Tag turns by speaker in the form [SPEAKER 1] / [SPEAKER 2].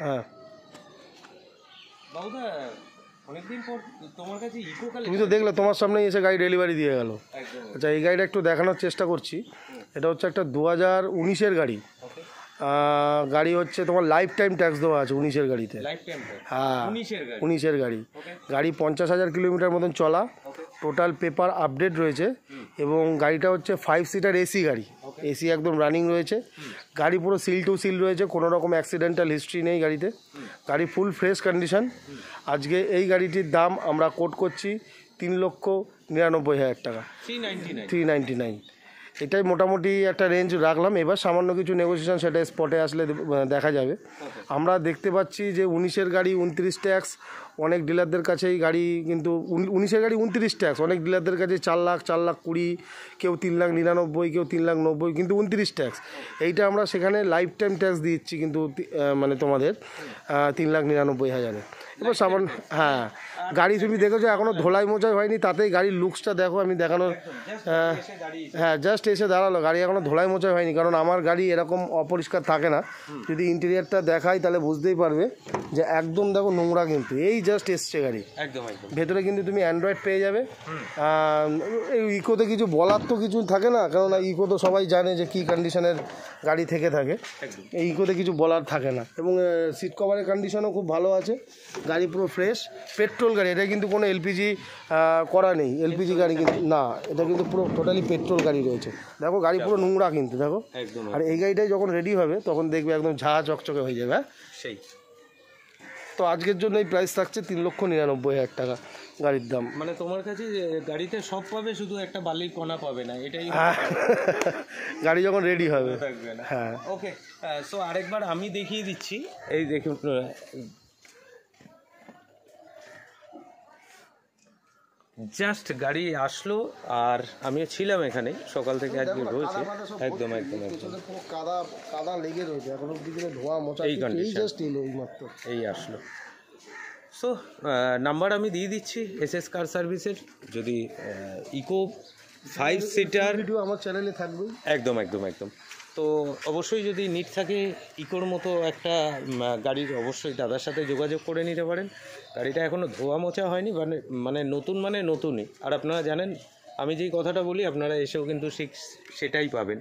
[SPEAKER 1] হ্যাঁ
[SPEAKER 2] বাবুদা অনেকদিন পর তোমার কাছে ইকো কালেকশন,
[SPEAKER 1] তুমি তো দেখলে তোমার সামনেই এসে গাড়ি ডেলিভারি দিয়ে গেল। আচ্ছা এই গাড়িটা একটু দেখানোর চেষ্টা করছি। এটা হচ্ছে একটা 2019-এর গাড়ি। গাড়ি হচ্ছে তোমার লাইফ টাইম ট্যাক্স দেওয়া আছে 19-এর গাড়িতে। হ্যাঁ 19-এর গাড়ি। গাড়ি 50,000 কিলোমিটার মতন চলা, টোটাল পেপার আপডেট রয়েছে এবং গাড়িটা হচ্ছে 5 সিটার এসি গাড়ি, এসি একদম রানিং রয়েছে। গাড়ি পুরো সিল টু সিল রয়েছে, কোনো রকম অ্যাক্সিডেন্টাল হিস্ট্রি নেই গাড়িতে। গাড়ি ফুল ফ্রেশ কন্ডিশন। আজকে এই গাড়িটির দাম আমরা কোট করছি 3,99,000 টাকা, 399। এটাই মোটামুটি একটা রেঞ্জ রাখলাম। এবার সামান্য কিছু নেগোসিয়েশন সেটা স্পটে আসলে দেখা যাবে। আমরা দেখতে পাচ্ছি যে 19-এর গাড়ি 29 ট্যাক্স, অনেক ডিলারদের কাছেই গাড়ি কিন্তু 19-এর গাড়ি 29 ট্যাক্স, অনেক ডিলারদের কাছে 4 লাখ 20, কেউ 3,99,000, কেউ 3,90,000, কিন্তু 29 ট্যাক্স। এইটা আমরা সেখানে লাইফ টাইম ট্যাক্স দিচ্ছি কিন্তু মানে তোমাদের 3,99,000। এবার সামান্য হ্যাঁ গাড়ি তুমি দেখেছো এখনও ধোলাই মোচাই হয়নি, তাতেই গাড়ির লুকসটা দেখো। আমি দেখানোর হ্যাঁ জাস্ট এসে দাঁড়ালো, গাড়ি এখনও ধোলাই মোচাই হয়নি, কারণ আমার গাড়ি এরকম অপরিষ্কার থাকে না। যদি ইন্টেরিয়ারটা দেখাই তাহলে বুঝতেই পারবে যে একদম দেখো নোংরা, কিন্তু এই জাস্ট এসছে গাড়ি। ভেতরে কিন্তু তুমি অ্যান্ড্রয়েড পেয়ে যাবে। এই ইকোতে কিছু বলার তো কিছু থাকে না, কেননা ইকো তো সবাই জানে যে কী কন্ডিশনের গাড়ি থেকে থাকে, এই ইকোতে কিছু বলার থাকে না। এবং সিট কভারের কন্ডিশনও খুব ভালো আছে। গাড়ি পুরো ফ্রেশ, পেট্রোল গাড়ি, এটা কিন্তু কোনো এলপিজি করা নেই, এলপিজি গাড়ি কিন্তু না, এটা কিন্তু পুরো টোটালি পেট্রোল গাড়ি রয়েছে। দেখো গাড়ি পুরো নোংরা কিন্তু দেখো। আর এই গাড়িটাই যখন রেডি হবে তখন দেখবে একদম ঝাঁ চকচকে হয়ে যাবে। সেই তো আজকের জন্য এই প্রাইস থাকছে 3,99,000 টাকা গাড়ির দাম।
[SPEAKER 2] মানে তোমার কাছে গাড়িতে সব পাবে, শুধু একটা বালির কণা পাবে না, এটাই
[SPEAKER 1] গাড়ি যখন রেডি হবে।
[SPEAKER 2] হ্যাঁ ওকে। সো আরেকবার আমি দেখিয়ে দিচ্ছি, এই দেখুন জাস্ট গাড়ি আসলো আর আমিও ছিলাম এখানে সকাল থেকে, আজকে রয়েছে একদম
[SPEAKER 1] কাদা লেগে রয়েছে, এখনো দিকে ধোয়া মোচা,
[SPEAKER 2] এই কন্ডিশন, এই আসলো। সো নাম্বার আমি দিয়ে দিচ্ছি এসএস কার সার্ভিসের। যদি ইকো 5 সিটার
[SPEAKER 1] ভিডিও আমার চ্যানেলে থাকবে,
[SPEAKER 2] একদম। তো অবশ্যই যদি নিট থাকে ইকোর মতো একটা গাড়ির, অবশ্যই দাদার সাথে যোগাযোগ করে নিতে পারেন। গাড়িটা এখনও ধোয়া মোচা হয়নি, মানে নতুনই। আর আপনারা জানেন আমি যেই কথাটা বলি আপনারা এসেও কিন্তু সেটাই পাবেন।